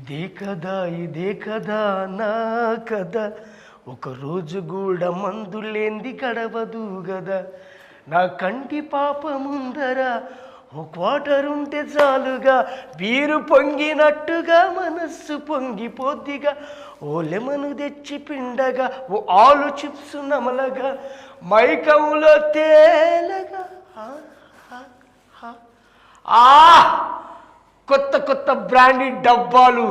ఇదే కదా నా కదా, ఒకరోజు కూడా మందులేంది గడవదు గదా, నా కంటి పాప ముందర ఓ క్వార్టర్ ఉంటే చాలుగా, బీరు పొంగినట్టుగా మనస్సు పొంగిపోద్దిగా, ఓ లెమను తెచ్చి పిండగా, ఓ ఆలు చిప్స్ నమలగా, మైకంలో తేలగా. కొత్త కొత్త బ్రాండెడ్ డబ్బాలు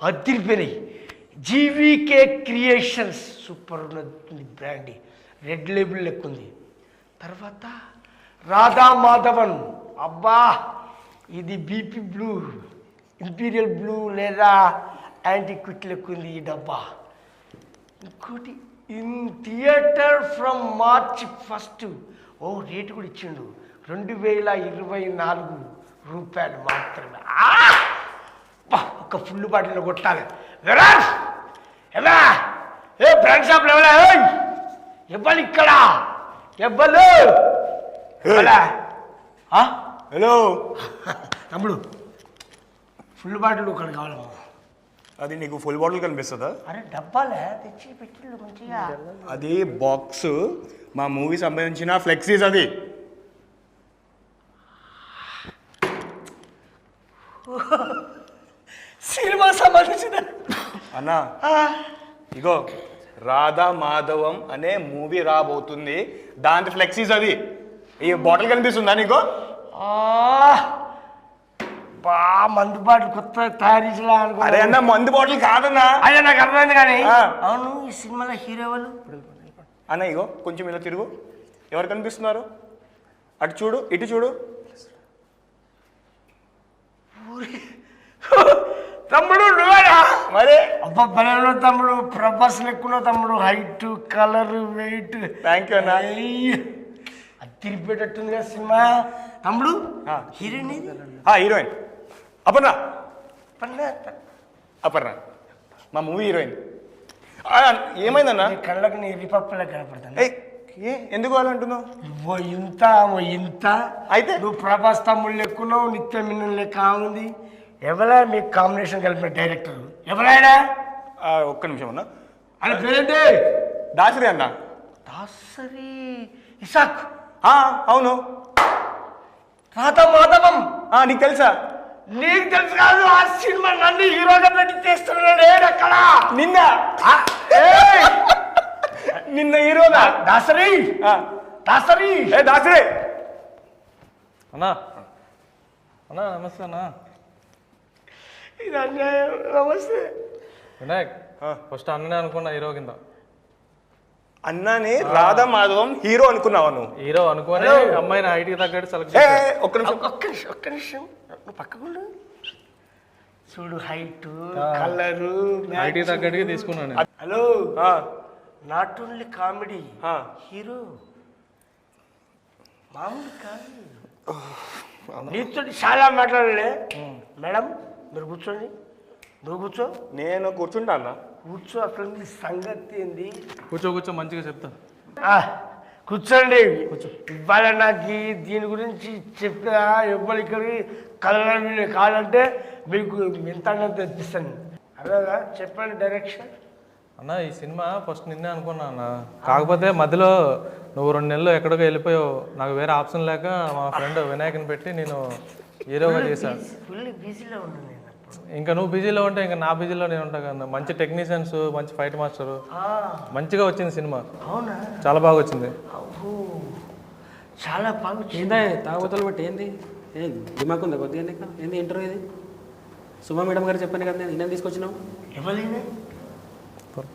అదిరిపోయినాయి. జీవీకే క్రియేషన్స్ సూపర్ ఉన్నది బ్రాండ్, రెడ్ లేబుల్ లెక్క ఉంది. తర్వాత రాధా మాధవన్, అబ్బా ఇది బీపీ బ్లూ, ఇంపీరియల్ బ్లూ లేదా యాంటిక్విట్ లెక్క ఉంది ఈ డబ్బా. ఇంకోటి ఇన్ థియేటర్ ఫ్రమ్ మార్చ్ 1. ఓ రేటు కూడా ఇచ్చిండు, 2024 రూపాయలు మాత్రమే. ఒక ఫుల్ బాటిల్ కొట్టాలి. ఏ బ్రాండ్ షాప్లో ఎవరా ఇవ్వాలి ఇక్కడ ఇవ్వలు. హలో తమ్ముడు, ఫుల్ బాటిల్ ఒకటి కావాలమ్మా. అది నీకు ఫుల్ బాటిల్ కనిపిస్తుందా? అరే డబ్బాలే తెచ్చి పెట్టిళ్ళు మంచిగా. అది బాక్స్, మా మూవీ సంబంధించిన ఫ్లెక్సీస్. అది సినిమా సంబంధించిన అన్నా, ఇగో రాధా మాధవం అనే మూవీ రాబోతుంది, దాంట్లో ఫ్లెక్సీస్. అది ఈ బాటిల్ కనిపిస్తుందా నీకు? మందు బాటిల్ కొత్త తయారు చేసా. అరే అన్న, మందు బాటిల్ కాదన్నా. అదే నాకు అర్థమైంది కానీ. అవును, ఈ సినిమాలో హీరో వాళ్ళు అన్న ఇగో కొంచెం ఇలా తిరుగు, ఎవరు కనిపిస్తున్నారు? అటు చూడు, ఇటు చూడు. తమ్ముడు నువ్వేనా? మరి అబ్బా బలంలో తమ్ముడు, ప్రభాస్ లెక్కున్నావు తమ్ముడు, height colour weight. Thank you అన్న. అది తిరిగిపోయేటట్టుంది కదా సినిమా. తమ్ముడు హీరోయిన్ హీరోయిన్ అపర్ణ. అపర్ణ మా మూవీ హీరోయిన్. ఏమైందన్నా? కళ్ళకి నీ రిపప్పులా కనపడతాను. ఎందుకు అంటున్నావు? ఓ ఇంత అయితే నువ్వు ప్రభాస్ తమ్ముడు లెక్కున్నావు, నిత్య మిన్న లెక్క ఉంది. ఎవరా మీకు కాంబినేషన్ కలిపిన డైరెక్టర్ ఎవరైనా? ఒక్క నిమిషం అన్న. అని పేరేంటి? దాసరి అన్న. దాసరి ఇసాక్. అవును. రాధా మాధవం నీకు తెలుసా? నీకు తెలుసు కాదు, ఆ సినిమా నన్ను హీరోగా పెట్టి చేస్తున్నాడు. అక్కడ నిన్న నిన్న హీరోనా? దాసరి దాసరి దాసరి అన్నా. అన్నా నమస్తే అన్నా. ఇది అన్యాయం. నమస్తే వినాయక్. ఫస్ట్ అన్ననే అనుకున్నా హీరో కింద. అన్నాని రాధా మాధవం హీరో అనుకున్నావా నువ్వు? హీరో అనుకోని అమ్మాయిని హైట్కి తగ్గట్టు సెలెక్ట్. ఒక్క నిమిషం నువ్వు పక్కకుండా చూడు, హైట్ కలరు హైట్కి తగ్గట్టుగా తీసుకున్నాను. Hello, not only comedy, hero మామూలు కాదు. నీతో చాలా మాట్లాడలే. మేడం మీరు కూర్చోండి. నువ్వు కూర్చో. నేను కూర్చుంటా అన్న. కూర్చో. అక్కడ సంగతి ఏంది? కూర్చో మంచిగా చెప్తా. కూర్చోండి. ఇవాళ నాకు దీని గురించి చెప్పిన ఎవ్వరు ఇక్కడికి కలర్ కావాలంటే మీకు ఎంత తెప్పిస్తాను. అదేగా చెప్పండి డైరెక్షన్. అన్న ఈ సినిమా ఫస్ట్ నిన్నే అనుకున్నా అన్న, కాకపోతే మధ్యలో నువ్వు 2 నెలలు ఎక్కడికో వెళ్ళిపోయావు. నాకు వేరే ఆప్షన్ లేక మా ఫ్రెండ్ వినాయకుని పెట్టి నేను హీరోగా చేశాను. ఫుల్ బిజీలో ఉన్నాను. ఇంకా నువ్వు బిజీలో ఉంటే ఇంకా నా బిజీలో నేను ఉంటా కదా. మంచి టెక్నీషియన్స్, మంచి ఫైట్ మాస్టర్, మంచిగా వచ్చింది సినిమా. అవునా? చాలా బాగా వచ్చింది. చాలా బాగా. ఏందా తాగుతలు బట్టి ఏంది దిమాక్ ఉందా కొద్దిగా? ఏంది ఇంటర్వ్యూ ఇది? సుమా మేడం గారు చెప్పాను కదా, నేను ఇన్నం తీసుకొచ్చినావు. ఎవరైనా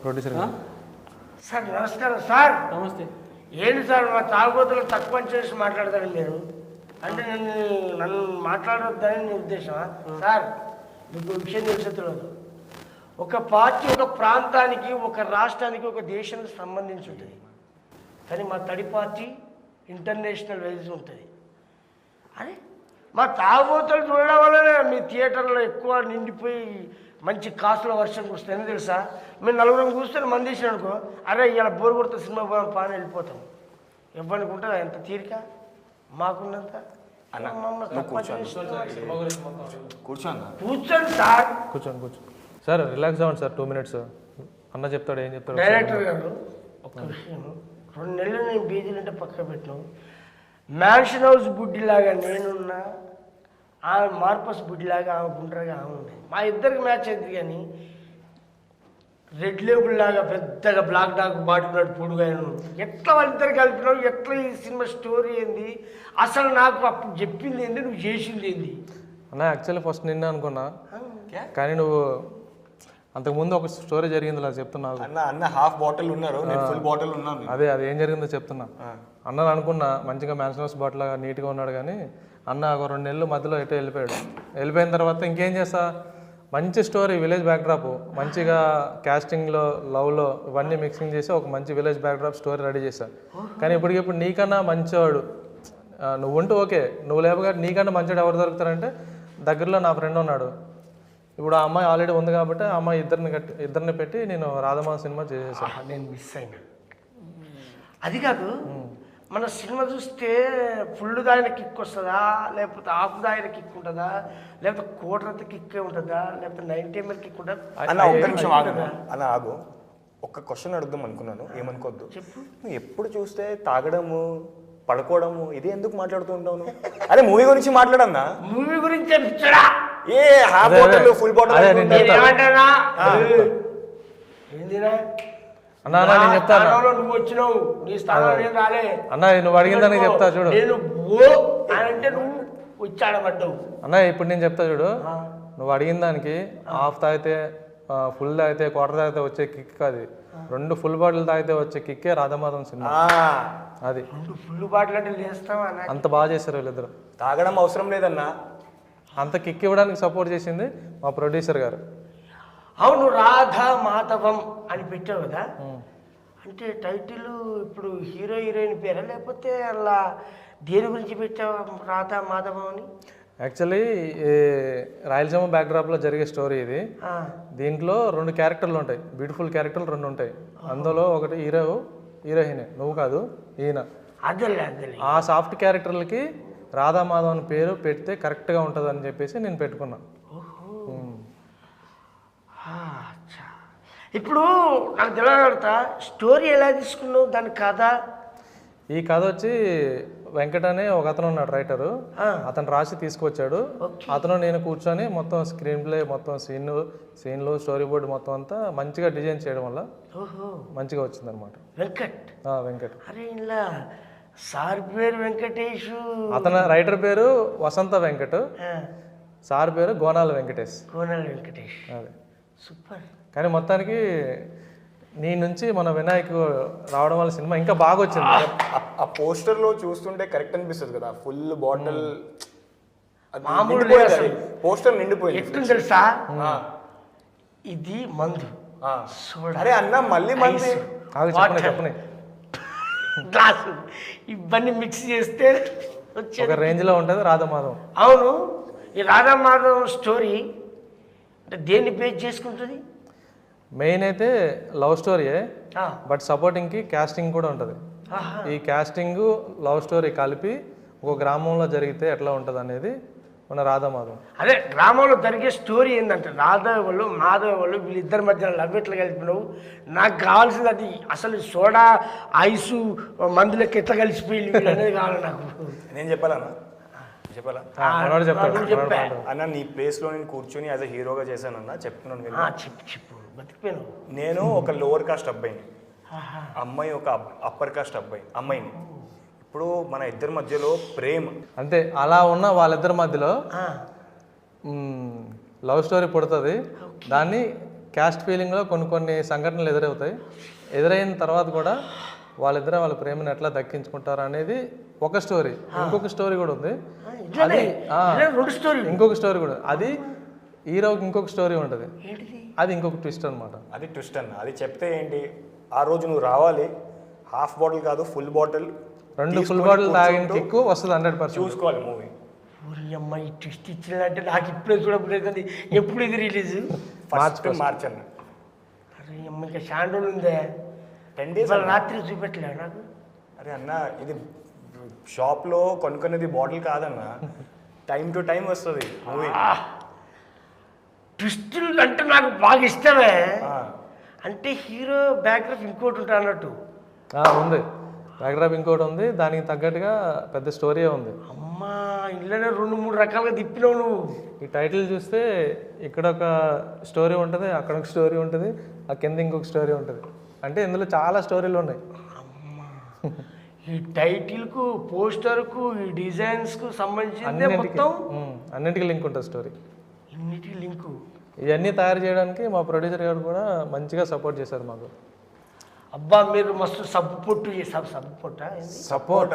ప్రొడ్యూసర్ సార్ నమస్కారం. సార్ నమస్తే. ఏంటి సార్ మా తాగుబోతులు తక్కువ చేసి మాట్లాడతారు మీరు? అంటే నన్ను మాట్లాడొద్దని నీ ఉద్దేశమా? సార్ మీకు విషయం తెలిసేది, ఒక పార్టీ ఒక ప్రాంతానికి, ఒక రాష్ట్రానికి, ఒక దేశానికి సంబంధించి ఉంటుంది. కానీ మా తడి పార్టీ ఇంటర్నేషనల్ వైజ్ ఉంటుంది. అరే మా తాగుబోతులు చూడడం వల్లనే మీ థియేటర్లో ఎక్కువ నిండిపోయి మంచి కాసుల వర్షం కురుస్తుంది. ఎందుకు తెలుసా? మేము 4 కూర్చొని మంది వేసిన అనుకో, అరే ఇలా బోరు కొడితే సినిమా పాని వెళ్ళిపోతాం. ఇవ్వడానికి ఉంటుందా ఎంత తీరిక? మాకున్నంత అన్న మమ్మల్ని తక్కువ చేసి కూర్చో అన్న. కూర్చోండి సార్. కూర్చోండి సార్, రిలాక్స్ అవ్వండి సార్, 2 minutes. అన్న చెప్తాడు, ఏం చెప్తాడు. డైరెక్టర్ గారు ఒక్క విషయం, 2 నెలలు నేను బీజీలంటే పక్క పెట్టినావు. మ్యాన్షన్ హౌస్ బుడ్డిలాగా నేనున్నా, ఆమె మార్పస్ బుడ్డిలాగా ఆమె గుండ్రగా ఆమె ఉంది. మా ఇద్దరికి మ్యాచ్ అయింది. కానీ రెడ్ లేబుల్ లాగా పెద్దగా బ్లాక్ డాక్ బాటున్నాడు పొడుగా. ఎట్లా వాళ్ళిద్దరు కలిపినావు? ఎట్లా ఈ సినిమా స్టోరీ ఏంది? అసలు నాకు అప్పుడు చెప్పింది ఏంది, నువ్వు చేసింది ఏంది? అన్న యాక్చువల్లీ ఫస్ట్ నిన్న అనుకున్నా, కానీ నువ్వు అంతకుముందు ఒక స్టోరీ జరిగింది అలా చెప్తున్నావు. అన్న హాఫ్ బాటిల్ ఉన్నారు, నేను ఫుల్ బాటిల్ ఉన్నాను. అదే అది ఏం జరిగిందో చెప్తున్నా. అన్న అనుకున్నా మంచిగా మ్యాన్షన్ హౌస్ బాటిల్ నీట్గా ఉన్నాడు, కానీ అన్న ఒక 2 నెలలు మధ్యలో ఎటో వెళ్ళిపోయాడు. వెళ్ళిపోయిన తర్వాత ఇంకేం చేస్తా, మంచి స్టోరీ, విలేజ్ బ్యాక్డ్రాప్, మంచిగా క్యాస్టింగ్లో, లవ్లో ఇవన్నీ మిక్సింగ్ చేసి ఒక మంచి విలేజ్ బ్యాక్డ్రాప్ స్టోరీ రెడీ చేశా. కానీ ఇప్పటికిప్పుడు నీకన్నా మంచివాడు నువ్వు ఉంటూ ఓకే, నువ్వు లేపగా నీకన్నా మంచివాడు ఎవరు దొరుకుతారంటే దగ్గరలో నా ఫ్రెండ్ ఉన్నాడు. ఇప్పుడు ఆ అమ్మాయి ఆల్రెడీ ఉంది కాబట్టి ఆ అమ్మాయి ఇద్దరిని పెట్టి నేను రాధమాధవ సినిమా చేసేసాను. నేను మిస్ అయినా. అది కాదు, మన సినిమా చూస్తే ఫుల్ దాయిన కిక్ వస్తుందా, లేకపోతే హాఫ్ దాయిన కిక్ ఉంటుందా, లేకపోతే కోటరంత కిక్ ఉంటుందా, లేకపోతే 90 ml కిక్ ఉంటుందా? అన్న ఒక్క నిమిషం ఆగు అన్న, ఆగు. ఒక్క క్వశ్చన్ అడుగుదాం అనుకున్నాను, ఏమనుకోవద్దు. చెప్పు. నువ్వు ఎప్పుడు చూస్తే తాగడము, పడుకోవడము, ఇది ఎందుకు మాట్లాడుతూ ఉంటావు? అరే మూవీ గురించి మాట్లాడన్నా. మూవీ గురించి పిచ్చడా? ఏ హాఫ్ బాటిల్ ఫుల్ బాటిల్ ఏమంటానా? ఏందినా అన్నా నేను చెప్తాను. నువ్వు వచ్చినావు, నీ స్థానంలో నేను రాలే. అన్న నువ్వు అడిగిందని చెప్తా చూడు. నేను అంటే నువ్వు వచ్చాడబడ్డావు. అన్న ఇప్పుడు నేను చెప్తా చూడు, నువ్వు అడిగిన దానికి హాఫ్ తాగితే, ఫుల్ తాగితే, క్వార్టర్ తాగితే వచ్చే కిక్ కాదు, 2 full బాటిల్ తాగితే వచ్చే కిక్కే రాధమాధవం సినిమా. అది 2 full బాటిల్ అంటే లేస్తావా? అంత బాగా చేశారు వీళ్ళిద్దరు. తాగడం అవసరం లేదన్నా, అంత కిక్ ఇవ్వడానికి సపోర్ట్ చేసింది మా ప్రొడ్యూసర్ గారు. అవును, రాధా మాధవం అని పెట్టావు కదా, అంటే టైటిల్ ఇప్పుడు హీరో హీరోయిన్ పేరా, లేకపోతే అలా దేని గురించి పెట్టావు రాధా మాధవం అని? యాక్చువల్లీ రాయలసీమ బ్యాక్డ్రాప్లో జరిగే స్టోరీ ఇది. దీంట్లో 2 క్యారెక్టర్లు ఉంటాయి, బ్యూటిఫుల్ క్యారెక్టర్లు 2 ఉంటాయి. అందులో ఒకటి హీరోయినే, నువ్వు కాదు ఈయన. అదేలే. ఆ సాఫ్ట్ క్యారెక్టర్లకి రాధామాధవ్ అని పేరు పెడితే కరెక్ట్గా ఉంటుంది అని చెప్పేసి నేను పెట్టుకున్నా. ఇప్పుడు నాకు తెలియగలుగుతా, స్టోరీ ఎలా తీసుకున్నావు, దాని కథ? ఈ కథ వచ్చి వెంకట్ అనే ఒక అతను ఉన్నాడు రైటరు, అతను రాసి తీసుకొచ్చాడు. అతను నేను కూర్చొని మొత్తం స్క్రీన్ ప్లే, మొత్తం సీన్లు, స్టోరీ బోర్డు మొత్తం అంతా మంచిగా డిజైన్ చేయడం వల్ల మంచిగా వచ్చింది అనమాట. వెంకట్. అరే ఇలా సార్ పేరు వెంకటేష్, అతను రైటర్ పేరు వసంత వెంకట్, సార్ పేరు గోనాల వెంకటేష్. అదే సూపర్. కానీ మొత్తానికి నీ నుంచి మన వినాయక్ రావడం వల్ల సినిమా ఇంకా బాగా వచ్చింది. ఆ పోస్టర్ లో చూస్తుంటే కరెక్ట్ అనిపిస్తుంది కదా, ఫుల్ బాటిల్ పోస్టర్ నిండిపోయింది. ఎట్లా తెలుసా, ఇది మందు, అరే అన్న మళ్ళీ మంది చెప్పని గ్లాసు, ఇవన్నీ మిక్స్ చేస్తే ఒక రేంజ్ లో ఉంటుంది రాధామాధవ్. అవును, ఈ రాధామాధవ్ స్టోరీ అంటే దేన్ని బేస్ చేసుకుంటుంది? మెయిన్ అయితే లవ్ స్టోరీయే, బట్ సపోర్టింగ్కి కాస్టింగ్ కూడా ఉంటుంది. ఈ కాస్టింగ్ లవ్ స్టోరీ కలిపి ఒక గ్రామంలో జరిగితే ఎట్లా ఉంటుంది అనేది మన రాధామాధవ్. అదే గ్రామంలో జరిగే స్టోరీ ఏంటంటే రాధవ్ వాళ్ళు మాధవ్ వాళ్ళు వీళ్ళిద్దరి మధ్య లవ్ ఎట్లా కలిపినావు. నాకు కావాల్సింది అది, అసలు సోడా ఐసు మందులకి ఎట్లా కలిసిపోయి అనేది కావాలి నాకు. నేను చెప్పాలా అన్న, నీ ప్లేస్ లో నేను కూర్చొని యాజ్ అ హీరోగా చేశానన్నా, చెప్తున్నాను. చెప్పు బతికిపోయాను. నేను ఒక లోవర్ కాస్ట్ అబ్బాయిని, అమ్మాయి ఒక అప్పర్ కాస్ట్ అమ్మాయిని. ఇప్పుడు మన ఇద్దరి మధ్యలో ప్రేమ అంతే, అలా ఉన్న వాళ్ళిద్దరి మధ్యలో లవ్ స్టోరీ పుడుతుంది. దాన్ని క్యాస్ట్ ఫీలింగ్లో కొన్ని సంఘటనలు ఎదురవుతాయి. ఎదురైన తర్వాత కూడా వాళ్ళిద్దరు వాళ్ళ ప్రేమను ఎట్లా దక్కించుకుంటారు అనేది ఒక స్టోరీ. ఇంకొక స్టోరీ కూడా ఉంది, అది ఇంకొక స్టోరీ కూడా, అది హీరోకి ఇంకొక స్టోరీ ఉంటుంది, అది ఇంకొక ట్విస్ట్ అనమాట. అది ట్విస్ట్ అన్న, అది చెప్తే ఏంటి, ఆ రోజు నువ్వు రావాలి, హాఫ్ బాటిల్ కాదు ఫుల్ బాటిల్, 2 full బాటిల్ తాగిన కిక్కు వస్తుంది 100%. చూసుకోవాలి మూవీ. అమ్మాయి ట్విస్ట్ ఇచ్చిందంటే నాకు ఇప్పుడే చూడకపోతే ఎప్పుడు ఇది రిలీజ్? మార్చ్ అన్న. అరే అమ్మ, ఇంకా షాండోలు ఉందే, 10 days రాత్రి చూపెట్టలే నాకు. అరే అన్న, ఇది షాప్లో కొనుక్కునేది బాటిల్ కాదన్న, టైం టు టైం వస్తుంది మూవీ. ట్విస్టులు అంటే నాకు బాగా ఇష్టమే. ఆ. అంటే హీరో బ్యాక్గ్రౌండ్ ఇంకోటి ఉంటా అన్నట్టు. ఉంది బ్యాక్డ్రాప్ ఇంకోటి ఉంది, దానికి తగ్గట్టుగా పెద్ద స్టోరీ ఉంది. అమ్మా ఇళ్ళనే 2-3 రకాలుగా తిప్పినావు నువ్వు. ఈ టైటిల్ చూస్తే ఇక్కడ ఒక స్టోరీ ఉంటుంది, అక్కడ ఒక స్టోరీ ఉంటుంది, ఆ కింద ఇంకొక స్టోరీ ఉంటుంది. అంటే ఇందులో చాలా స్టోరీలు ఉన్నాయి. ఈ టైటిల్కు, పోస్టర్కు, ఈ డిజైన్స్కు సంబంధించిందే మొత్తం అన్నింటికి లింక్ ఉంటుంది స్టోరీ. ఇన్నిటికి లింకు. ఇవన్నీ తయారు చేయడానికి మా ప్రొడ్యూసర్ గారు కూడా మంచిగా సపోర్ట్ చేశారు మాకు. అబ్బా మీరు మస్తు సబ్బు పొట్టు సబ్బు పొట్టా సపోర్ట్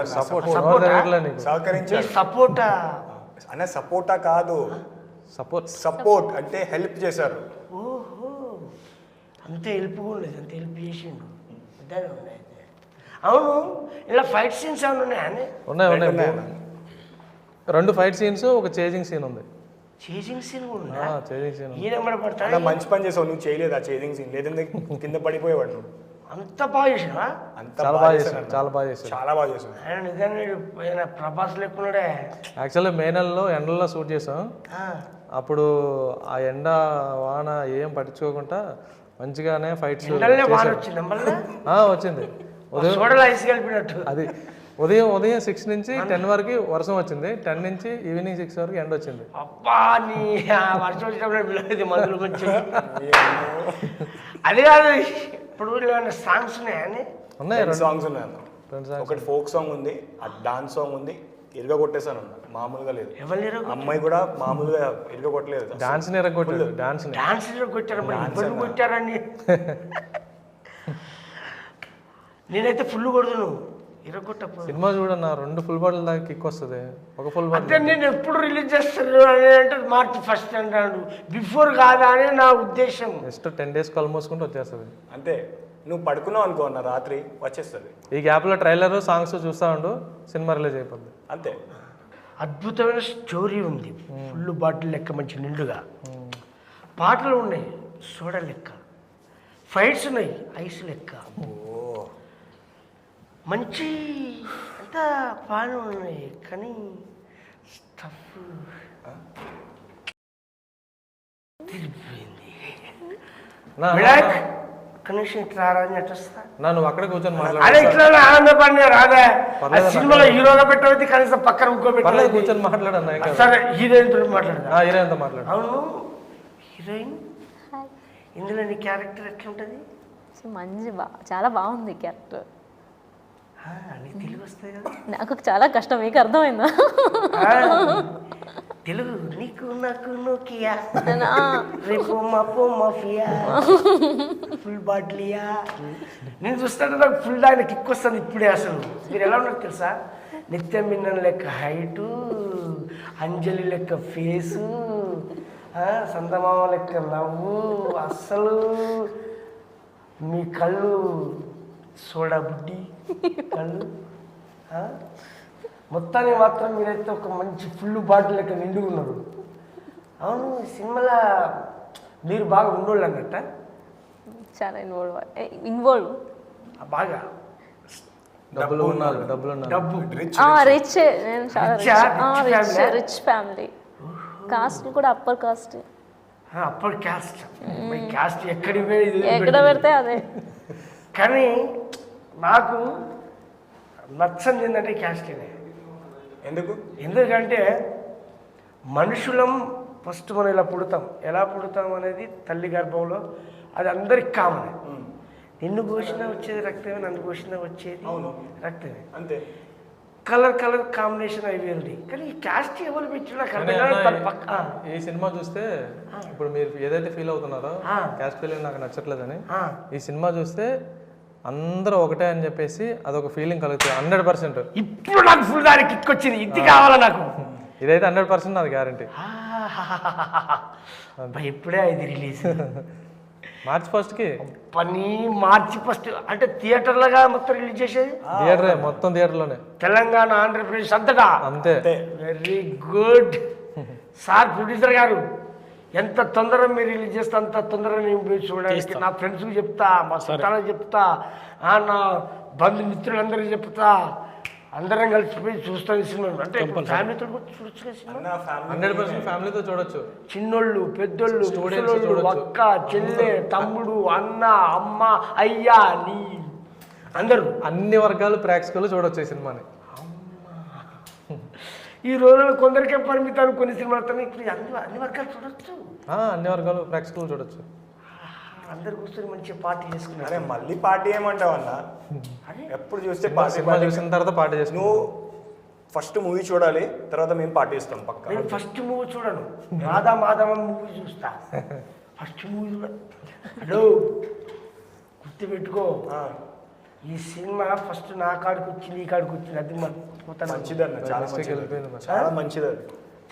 సహకరించారు. సపోర్టా అనే సపోర్టా కాదు, సపోర్ట్ అంటే హెల్ప్ చేశారు. ఓహో అంతే హెల్ప్ కూడా లేదు, అంతే హెల్ప్ చేసిండు. ఇద్దరే ఉన్నాయి. అవును ఇలా ఫైట్ సీన్స్ ఏమైనా ఉన్నాయని? ఉన్నాయి 2 ఫైట్ సీన్స్, ఒక చేజింగ్ సీన్ ఉంది. చేజింగ్ సీన్ కూడా ఉందా? చేజింగ్ సీన్ ఈయన మరి పడతాడు. మంచి పని చేసావు, నువ్వు చేయలేదు ఆ చేజింగ్ సీన్, లేదంటే కింద పడిపోయేవాడు నువ్వు. అంత బాగా చేసినా? చాలా బాగా చేశాను, చాలా బాగా చేశాను, చాలా బాగా చేసావు. ఆయన నిజంగా ప్రభాస్ లెక్కున్నాడే. యాక్చువల్లీ మే నెలలో ఎండలో షూట్ చేసాం. అప్పుడు ఆ ఎండ వాన ఏం పట్టించుకోకుండా మంచిగానే ఫైట్స్ వచ్చింది. అది ఉదయం 6 నుంచి 10 వరకు వర్షం వచ్చింది, 10 నుంచి ఈవినింగ్ 6 వరకు ఎండ వచ్చింది. అబ్బా నీ వర్షం వచ్చినప్పుడు మందులు కొంచెం అది కాదు. ఇప్పుడు సాంగ్స్ ఉన్నాయని? ఉన్నాయి, 2 సాంగ్స్ ఉన్నాయి. ఒకటి ఫోక్ సాంగ్ ఉంది, ఆ డాన్స్ సాంగ్ ఉంది. ఇరుగ కొట్టేసాను, మామూలుగా లేదు. అమ్మాయి కూడా మామూలుగా ఇరుగ కొట్టలేదు, డాన్స్ కొట్టారు. డాన్స్ కొట్టారని నేనైతే ఫుల్ కొడుతున్నావు. సినిమా చూడన్నా 2 ఫుల్ బాటిల్ దాకా కిక్ వస్తుంది. ఒక ఫుల్ బాటిల్ అంటే నేను ఎప్పుడు రిలీజ్ చేస్తాను అని అంటే మార్చి 1 అంటాడు, బిఫోర్ కాదా అని నా ఉద్దేశం. జస్ట్ 10 days కళ్ళు మూసుకుంటూ వచ్చేస్తుంది అంతే. నువ్వు పడుకున్నావు అనుకో అన్న, రాత్రి వచ్చేస్తుంది. ఈ గ్యాప్లో ట్రైలర్ సాంగ్స్ చూస్తూ ఉండు, సినిమా రిలీజ్ అయిపోద్ది అంతే. అద్భుతమైన స్టోరీ ఉంది, ఫుల్ బాటిల్ లెక్క మంచి నిండుగా. పాటలు ఉన్నాయి సోడా లెక్క, ఫైట్స్ ఉన్నాయి ఐస్ లెక్క, మంచి అంతా బాగానే ఉన్నాయి. కానీ స్టఫ్ తిరిగిపోయింది. కనీసం ఇట్లా రాని అట్లా నువ్వు అక్కడ కూర్చొని అదే ఇట్లా ఆనందపడిన రాదా? సినిమాలో హీరోగా పెట్టవద్దు, కనీసం పక్కన ఇంకోబెట్టి కూర్చొని మాట్లాడన్నా. సరే హీరోయిన్ తో మాట్లాడదా? హీరోయిన్తో మాట్లాడు. అవును హీరోయిన్, ఇందులో నీ క్యారెక్టర్ ఎట్లా ఉంటుంది? మంచి చాలా బాగుంది క్యారెక్టర్. నీకు తెలుగు వస్తాయి కదా? నాకు చాలా కష్టం, మీకు అర్థమైందా? తెలుగు నీకు నాకు నోకియా రేపు మాపో మాఫియా ఫుల్ బాటిలియా. నేను చూస్తుంటే నాకు ఫుల్ ఆయన కిక్ వస్తుంది ఇప్పుడే. అసలు మీరు ఎలా ఉన్నారు తెలుసా? నిత్య మిన్నన్ లెక్క హైటు, అంజలి లెక్క ఫేసు, సందమామ లెక్క నవ్వు, అస్సలు మీ కళ్ళు సోడా బుడ్డి కళ్ళు. మొత్తానికి మాత్రం మీరైతే ఒక మంచి ఫుల్ బాటిల్ లెక్క నిండుగా ఉన్నారు. అవును సినిమాలో మీరు బాగా ఉన్నోళ్ళు అన్నట్ట? చాలా ఇన్వాల్వ్ బాగా డబ్బు రిచ్. నేను చాలా రిచ్ ఫ్యామిలీ. కాస్ట్ కూడా అప్పర్ కాస్ట్. అప్పర్ కాస్ట్ ఎక్కడ పెడితే అదే. కానీ నాకు నచ్చంది ఏంటంటే క్యాస్ట్నే. ఎందుకంటే మనుషులం ఫస్ట్ మనం ఇలా పుడతాం, ఎలా పుడతాం అనేది తల్లి గర్భంలో అది అందరికి కామన్. నిన్ను కోసినా వచ్చేది రక్తమే, నన్ను కోసినా వచ్చేది రక్తమే. అంతే. కలర్ కాంబినేషన్ అవి వేరుది. కానీ ఈ క్యాస్ట్ ఎవరు పెట్టినా ఈ సినిమా చూస్తే ఇప్పుడు మీరు ఏదైతే ఫీల్ అవుతున్నారో క్యాస్ట్ ఫీలింగ్ నాకు నచ్చట్లేదని, ఈ సినిమా చూస్తే అందరూ ఒకటే అని చెప్పేసి అదొక ఫీలింగ్ కలుగుతుంది 100%. ఇప్పుడు నాకు ఫుల్ దాని కిక్ వచ్చింది, ఇది కావాలా నాకు. ఇదైతే 100% నాది గ్యారంటీ. ఇప్పుడే ఇది రిలీజ్ మార్చి 1కి. మార్చి 1 అంటే థియేటర్లుగా మొత్తం రిలీజ్ చేసేది? థియేటరే, మొత్తం థియేటర్లోనే, తెలంగాణ ఆంధ్రప్రదేశ్ అంతటా. అంతే. వెరీ గుడ్ సార్ ప్రొడ్యూసర్ గారు. ఎంత తొందరగా మీరు రిలీజ్ చేస్తే అంత తొందరగా నేను పోయి చూడడానికి నా ఫ్రెండ్స్కి చెప్తా, మా చుట్టాలకు చెప్తా, నా బంధుమిత్రులందరికీ చెప్తా. అందరం కలిసిపోయి చూస్తాం ఈ సినిమా. అంటే ఫ్యామిలీతో కూడా చూడొచ్చు కదా సినిమా. 100% ఫ్యామిలీతో చూడొచ్చు. చిన్నోళ్ళు, పెద్దోళ్ళు, Students ముసలోళ్ళు, చూడొచ్చు. అక్క, చెల్లె, తమ్ముడు, అన్న, అమ్మ, అయ్యా, నీ అందరూ అన్ని వర్గాలు ప్రేక్షకులు చూడొచ్చు ఈ సినిమాని. ఈ రోజుల్లో కొందరికే పరిమితాలు కొన్ని సినిమాలు. ఇప్పుడు అన్ని వర్గాలు చూడొచ్చు. అన్ని వర్గాలు ప్రేక్షకులు చూడొచ్చు. అందరు కూర్చొని మంచిగా పార్టీ చేసుకున్నారు. అరే మళ్ళీ పార్టీ ఏమంటావు అన్న? ఎప్పుడు చూస్తే సినిమా చూసిన తర్వాత పార్టీ చేసుకున్నాం. నువ్వు ఫస్ట్ మూవీ చూడాలి, తర్వాత మేము పార్టీ ఇస్తాం పక్క. నేను ఫస్ట్ మూవీ చూడను, రాధా మాధవన్ మూవీ చూస్తా. ఫస్ట్ మూవీ చూడ. హలో గుర్తుపెట్టుకో, ఈ సినిమా ఫస్ట్ నా కాడికి వచ్చింది, ఈ కాడికి వచ్చింది. అది మంచిదన్న, చాలా మంచిది, చాలా మంచిది.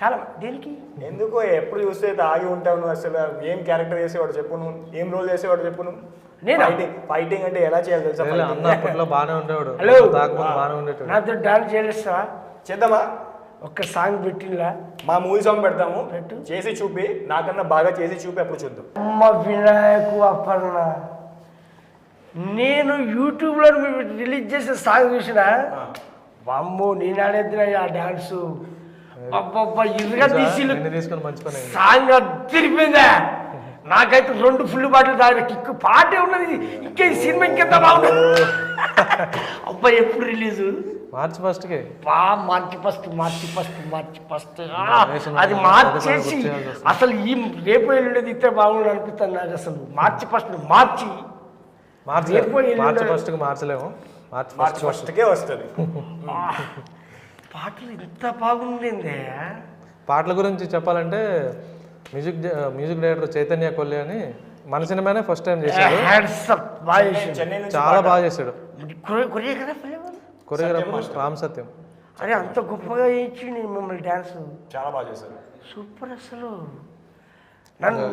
చాలా దేనికి ఎందుకో ఎప్పుడు చూస్తే ఆగి ఉంటావు నువ్వు. అసలు ఏం క్యారెక్టర్ చేసేవాడు చెప్పు, నువ్వు ఏం రోల్ చేసేవాడు చెప్పు. నువ్వు ఫైటింగ్ అంటే ఎలా చేయాలి తెలుసా? అన్న అప్పట్లో బాగానే ఉండేవాడు. హలో బాగానే ఉండేవాడు. నాతో డాన్స్ చేస్తావా? చేద్దామా? ఒక్క సాంగ్ పెట్టిలా, మా మూవీ సాంగ్ పెడతాము, చేసి చూపి, నాకన్నా బాగా చేసి చూపి, అప్పుడు చూద్దాం. అమ్మ వినాయకు అప్పన్న, నేను యూట్యూబ్లో రిలీజ్ చేసిన సాంగ్ చూసిన అమ్మో నేను ఆడేద్దురా ఆ డాన్సు. తీసుకొని మంచి పని సాంగ్ తిరిగిపోయిందా? నాకైతే 2 ఫుల్ బాటిల్ తాగిన కిక్కు పాటే ఉన్నది. ఇంకా ఈ సినిమా ఇంకెంత బాగుంటుంది. అబ్బాయి ఎప్పుడు రిలీజు? మార్చి 1కి. మార్చి ఫస్ట్ అది మార్చేసి అసలు ఈ రేపు ఎల్లుండేది ఇస్తే బాగుండు అనిపిస్తుంది నాకు. అసలు మార్చి 1 మార్చి 1కి మార్చలేము. మార్చి 1కే వస్తుంది. పాటలు ఇంత బాగుండిందే. పాటల గురించి చెప్పాలంటే మ్యూజిక్ డైరెక్టర్ చైతన్య కొల్లి అని మన సినిమానే ఫస్ట్ టైం చేశాడు. చాలా బాగా చేశాడు. కొరియోగ్రాఫర్ రామ్ సత్యం. అరే అంత గొప్పగా చేయించి మిమ్మల్ని డ్యాన్స్ చాలా బాగా చేశారు. సూపర్. అసలు నన్ను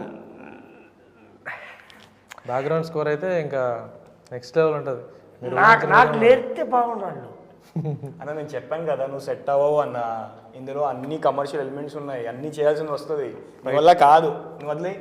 బ్యాక్గ్రౌండ్ స్కోర్ అయితే ఇంకా నెక్స్ట్ లెవెల్ ఉంటుంది. నాకు నేర్పితే బాగుండాలి అన్న. నేను చెప్పాను కదా నువ్వు సెట్ అవ్వవు అన్న. ఇందులో అన్ని కమర్షియల్ ఎలిమెంట్స్ ఉన్నాయి, అన్ని చేయాల్సింది వస్తుంది, నీ వల్ల కాదు, నువ్వు వదిలే.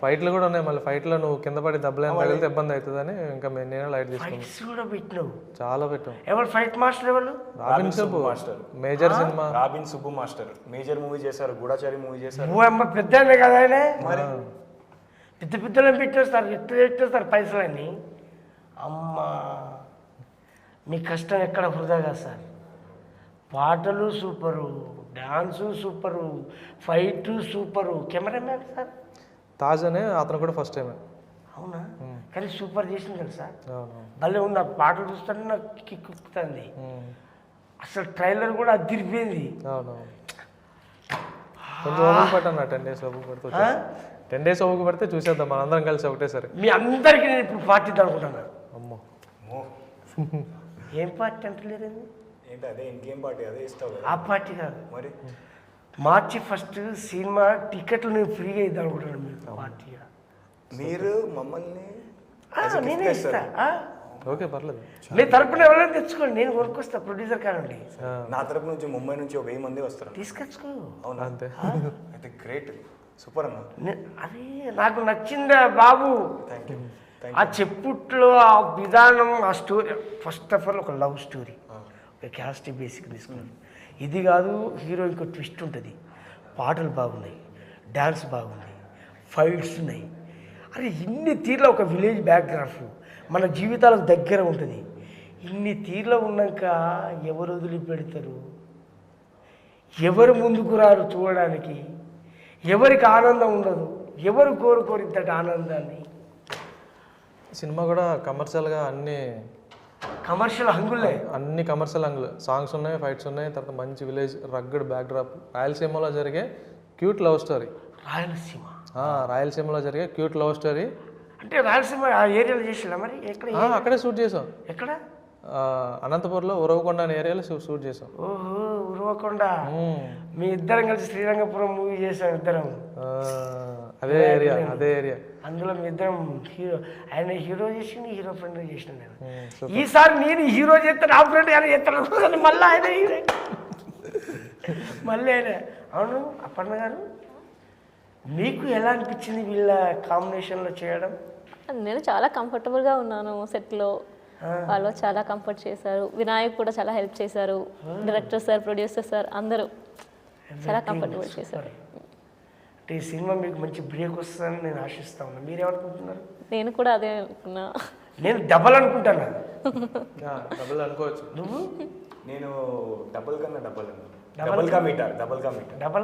ఫైట్లు కూడా ఉన్నాయి. మళ్ళీ ఫైట్లో నువ్వు కింద పడి దెబ్బలేని తగిలితే ఇబ్బంది అవుతుందని ఇంకా నేను లైట్ తీసుకున్నాను. చాలా పెట్టాం. ఎవరు ఫైట్ మాస్టర్? ఎవరు? Robin Subbu master. Major cinema robin Subbu master major movie చేశారు, గూఢచారి మూవీ చేశారు. పెద్ద కదా ఆయన. పెద్ద పెద్దలను పెట్టేస్తారు, ఎట్టేస్తారు పైసలన్నీ. అమ్మా మీ కష్టం ఎక్కడ వృధాగా సార్. పాటలు super, dance super, fight super, cameraman sir Taj అనే అతను కూడా ఫస్ట్ టైం. అవునా? కానీ సూపర్ చేసింది తెలుసా, భలే ఉంది. ఆ పాటలు చూస్తుంటే నాకు కిక్కుతుంది. అసలు ట్రైలర్ కూడా అదిరిపోయింది. కొంచెం ఓపిక పట్టాను. 10 days ఓపిక పడితే 10 days ఓపిక పడితే చూసేద్దాం మనందరం కలిసి ఒకటేసారి. మీ అందరికీ నేను ఇప్పుడు పార్టీ అనుకుంటున్నాను. అమ్మో ఏం పార్టీ అంటలేరు? ఏంటి అదే ఇంకేం పార్టీ? అదే ఇస్తావు. ఆ పార్టీ కాదు మరి. మార్చి 1 సినిమా టికెట్లు నేను ఫ్రీగా ఇద్దాం అనుకుంటున్నాను. మీరు పార్టీగా మీరు మమ్మల్ని నేనే ఇస్తా. ఓకే పర్లేదు. మీ తరపున ఎవరైనా తెచ్చుకోండి, నేను కొనుక్కొస్తా. ప్రొడ్యూసర్ కానండి. నా తరపు నుంచి ముంబై నుంచి 1000 మంది వస్తారు. తీసుకొచ్చుకో. అవునా? అంతే. అయితే గ్రేట్, సూపర్ అన్న. అదే నాకు నచ్చిందా బాబు. Thank you. ఆ చెప్పుట్లో ఆ విధానం, ఆ స్టోరీ. ఫస్ట్ ఆఫ్ ఆల్ ఒక లవ్ స్టోరీ, ఒక క్యాస్ట్ బేసిక్ తీసుకున్నాను. ఇది కాదు, హీరో ఇంకో ట్విస్ట్ ఉంటుంది. పాటలు బాగున్నాయి, డ్యాన్స్ బాగుంది, ఫైట్స్ ఉన్నాయి. అరే ఇన్ని తీర్ల ఒక విలేజ్ బ్యాక్గ్రాఫ్ మన జీవితాలకు దగ్గర ఉంటుంది. ఇన్ని తీర్ల ఉన్నాక ఎవరు వదిలిపెడతారు? ఎవరు ముందుకు రారు చూడడానికి? ఎవరికి ఆనందం ఉండదు? ఎవరు కోరుకోరు ఇంతటి ఆనందాన్ని? సినిమా కూడా కమర్షియల్గా కమర్షియల్ హంగులే, అన్ని కమర్షియల్ హంగులు. సాంగ్స్ ఉన్నాయి, ఫైట్స్ ఉన్నాయి, తర్వాత మంచి విలేజ్ రగ్గడ్ బ్యాక్డ్రాప్. రాయలసీమలో జరిగే క్యూట్ లవ్ స్టోరీ. రాయలసీమలో జరిగే క్యూట్ లవ్ స్టోరీ. అంటే రాయలసీమ ఆ ఏరియాలో చేసినా మరి? ఎక్కడ? అక్కడే షూట్ చేసాం. ఎక్కడ? అనంతపురంలో ఉరవకొండ అనే ఏరియాలో షూట్ చేసాం. ఓహో, ఉరవకొండ. మీ ఇద్దరం కలిసి శ్రీరంగపురం మూవీ చేసాం ఇద్దరం. అదే ఏరియా. అందులో మీ ఇద్దరం హీరో. ఆయన హీరో చేసి హీరో ఫ్రెండ్ చేసిన నేను. ఈసారి నేను హీరో చేస్తే నా ఫ్రెండ్ ఆయన చేస్తాను. మళ్ళీ ఆయన హీరో, మళ్ళీ ఆయన. అవును అప్పన్న గారు, మీకు ఎలా అనిపించింది వీళ్ళ కాంబినేషన్లో చేయడం? నేను చాలా కంఫర్టబుల్గా ఉన్నాను సెట్లో. వాళ్ళు చాలా కంఫర్ట్ చేశారు. వినాయక్ కూడా చాలా హెల్ప్ చేశారు. డైరెక్టర్ సార్, ప్రొడ్యూసర్ సార్ అందరూ చాలా కంఫర్టబుల్ చేశారు. అంటే ఈ సినిమా మీకు మంచి బ్రేక్ వస్తుందని నేను ఆశిస్తా ఉన్నాను. మీరేమనుకుంటున్నారు? నేను కూడా అదే అనుకున్నా. నేను డబల్ అనుకుంటాను. డబుల్ అనుకోవచ్చు. నువ్వు? నేను డబుల్ కన్నా డబుల్ కా మీటర్. డబల్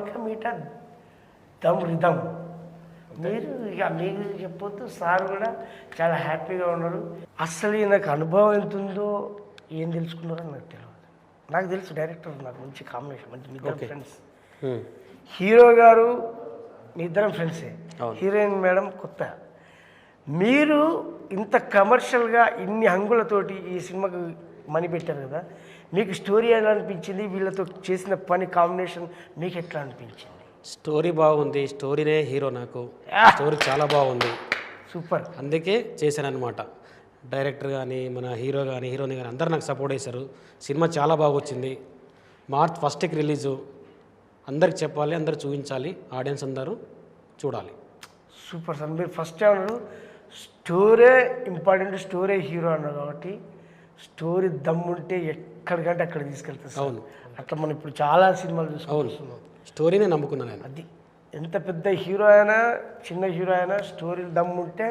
కా మీటర్ దమ్ రిధమ్. మీరు ఇక మీకు చెప్పొద్దు. సార్ కూడా చాలా హ్యాపీగా ఉన్నారు. అసలు నాకు అనుభవం ఎంత ఉందో ఏం తెలుసుకున్నారో నాకు తెలియదు. నాకు తెలుసు డైరెక్టర్ నాకు మంచి కాంబినేషన్, మంచి మీ ఇద్దరు ఫ్రెండ్స్. హీరో గారు మీ ఇద్దరం ఫ్రెండ్సే, హీరోయిన్ మేడం కొత్త. మీరు ఇంత కమర్షియల్గా ఇన్ని హంగులతోటి ఈ సినిమాకు మనీ పెట్టారు కదా, మీకు స్టోరీ ఎలా అనిపించింది? వీళ్ళతో చేసిన పని కాంబినేషన్ మీకు ఎట్లా అనిపించింది? స్టోరీ బాగుంది. స్టోరీనే హీరో నాకు. స్టోరీ చాలా బాగుంది, సూపర్. అందుకే చేశాను అనమాట. డైరెక్టర్ కానీ, మన హీరో కానీ, హీరోయిన్ కానీ అందరూ నాకు సపోర్ట్ చేశారు. సినిమా చాలా బాగా వచ్చింది. మార్చ్ 1కి రిలీజు. అందరికి చెప్పాలి, అందరు చూపించాలి, ఆడియన్స్ అందరూ చూడాలి. Super sir. మీరు ఫస్ట్ ఏమన్నారు, స్టోరీ ఇంపార్టెంట్, స్టోరీ హీరో అన్నారు కాబట్టి స్టోరీ దమ్ముంటే ఎక్కడికంటే అక్కడ తీసుకెళ్తారు. అవును, అట్లా మనం ఇప్పుడు చాలా సినిమాలు చూసుకుంటున్నాం. స్టోరీనే నమ్ముకున్నాను నేను. అది ఎంత పెద్ద హీరో అయినా చిన్న హీరో అయినా స్టోరీ దమ్ముంటే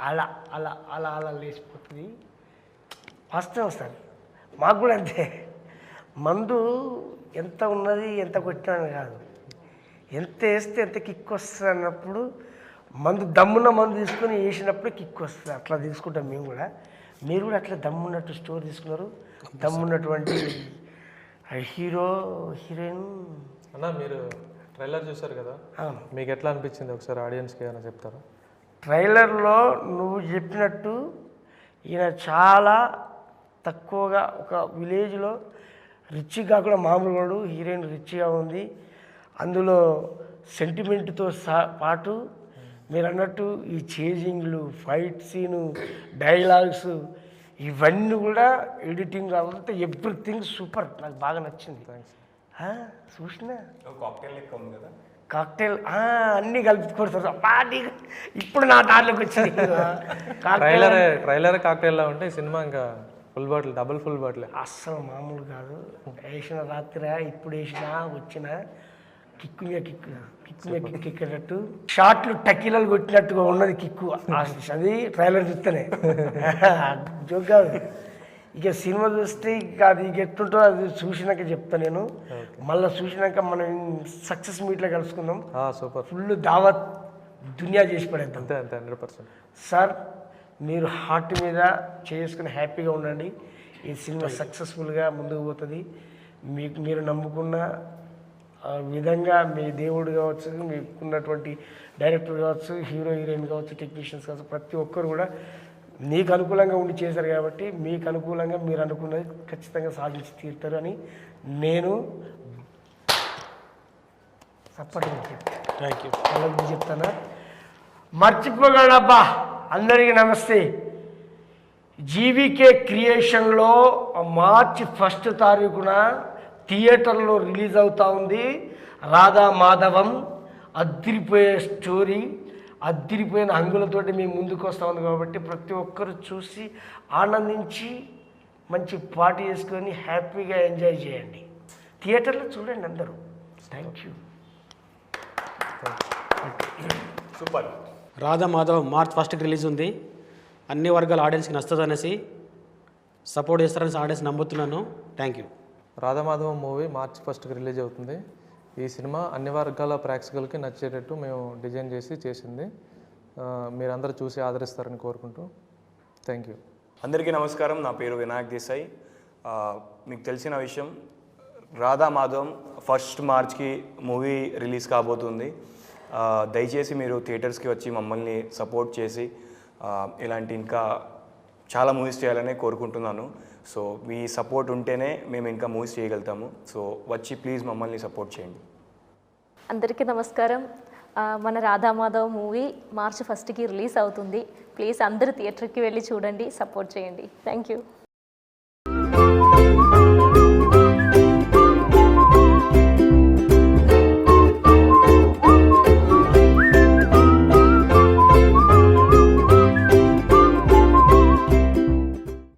అలా అలా అలా అలా లేచిపోతుంది. వాస్తవం సార్. మాకు కూడా అంతే. మందు ఎంత ఉన్నది ఎంత కొట్టినాను కాదు, ఎంత వేస్తే ఎంత కిక్ వస్తుంది అన్నప్పుడు మందు దమ్మున్న మందు తీసుకొని వేసినప్పుడు కిక్ వస్తుంది. అట్లా తీసుకుంటాం మేము కూడా. మీరు కూడా అట్లా దమ్మున్నట్టు స్టోరీ తీసుకున్నారు. దమ్మున్నటువంటి హీరో హీరోయిన్. అన్న మీరు ట్రైలర్ చూసారు కదా, మీకు ఎట్లా అనిపించింది ఒకసారి ఆడియన్స్కి ఏమైనా చెప్తారా? ట్రైలర్లో నువ్వు చెప్పినట్టు ఈయన చాలా తక్కువగా ఒక విలేజ్లో రిచ్గా కూడా మామూలు హీరోయిన్ రిచ్గా ఉంది. అందులో సెంటిమెంట్తో పాటు మీరు అన్నట్టు ఈ చేజింగ్లు, ఫైట్ సీను, డైలాగ్స్ ఇవన్నీ కూడా ఎడిటింగ్ అంతా ఎవ్రీథింగ్ సూపర్. నాకు బాగా నచ్చింది. చూసినా కాక్టైల్ లెక్క ఉంది కదా, కాక్టైల్ అన్నీ కలుపుకొడతారు. పార్టీ ఇప్పుడు నా దాంట్లోకి వచ్చింది. ట్రైలర్ కాక్టైల్లా ఉంటే సినిమా ఇంకా full bottle, double full bottle. అస్సలు మామూలు కాదు. వేసిన రాత్రి ఇప్పుడు వేసినా వచ్చిన కిక్కు మీద కిక్కు, కిక్కు మీద కిక్కు ఎక్కేటట్టు షార్ట్లు టకీలలు కొట్టినట్టుగా ఉన్నది కిక్కు. అది ట్రైలర్ చూస్తేనే జోక్ కాదు. ఇక సినిమా చూస్తే ఇక అది ఇక ఎట్లుంటుందో అది చూసినాక చెప్తా నేను. మళ్ళీ చూసినాక మనం సక్సెస్ మీట్లో కలుసుకుందాం. సూపర్. ఫుల్ దావత్ దునియా చేసి పడేద్దాం. అంతే అంతే 100%. సార్ మీరు హార్ట్ మీద చేసుకుని హ్యాపీగా ఉండండి. ఈ సినిమా సక్సెస్ఫుల్గా ముందుకు పోతుంది. మీరు నమ్ముకున్న విధంగా మీ దేవుడు కావచ్చు, మీకున్నటువంటి డైరెక్టర్ కావచ్చు, హీరో హీరోయిన్ కావచ్చు, టెక్నీషియన్స్ కావచ్చు, ప్రతి ఒక్కరు కూడా మీకు అనుకూలంగా ఉండి చేశారు కాబట్టి మీకు అనుకూలంగా మీరు అనుకున్నది ఖచ్చితంగా సాధించి తీరుతారు అని నేను సపోర్ట్గా చెప్తాను. Thank you. వాళ్ళకి చెప్తానా? మర్చిపోగలబ్బా. అందరికీ నమస్తే. జీవికే క్రియేషన్లో మార్చి 1 తారీఖున థియేటర్లో రిలీజ్ అవుతా ఉంది రాధా మాధవం. అద్దిరిపోయే స్టోరీ, అద్దిరిపోయిన హంగులతోటి మేము ముందుకు వస్తూ ఉంది కాబట్టి ప్రతి ఒక్కరు చూసి ఆనందించి మంచి పార్టీ చేసుకొని హ్యాపీగా ఎంజాయ్ చేయండి. థియేటర్లో చూడండి అందరూ. Thank you. Super. Radha Madhav March 1కి రిలీజ్ ఉంది. అన్ని వర్గాల ఆడియన్స్కి నచ్చుతుంది అనేసి సపోర్ట్ చేస్తారని ఆడియన్స్ నమ్ముతున్నాను. Thank you. Radhamadhavam movie March 1కి రిలీజ్ అవుతుంది. ఈ సినిమా అన్ని వర్గాల ప్రేక్షకులకి నచ్చేటట్టు మేము డిజైన్ చేసింది. మీరందరూ చూసి ఆదరిస్తారని కోరుకుంటూ థ్యాంక్ యూ. అందరికీ నమస్కారం. నా పేరు వినాయక్ దేశాయ్. మీకు తెలిసిన విషయం, రాధా మాధవం 1 మార్చ్కి మూవీ రిలీజ్ కాబోతుంది. దయచేసి మీరు థియేటర్స్కి వచ్చి మమ్మల్ని సపోర్ట్ చేసి ఇలాంటి ఇంకా చాలా మూవీస్ చేయాలని కోరుకుంటున్నాను. సో మీ సపోర్ట్ ఉంటేనే మేము ఇంకా మూవీస్ చేయగలుగుతాము. సో వచ్చి ప్లీజ్ మమ్మల్ని సపోర్ట్ చేయండి. అందరికీ నమస్కారం. మన రాధామాధవ్ మూవీ మార్చి 1కి రిలీజ్ అవుతుంది. ప్లీజ్ అందరూ థియేటర్కి వెళ్ళి చూడండి, సపోర్ట్ చేయండి. Thank you.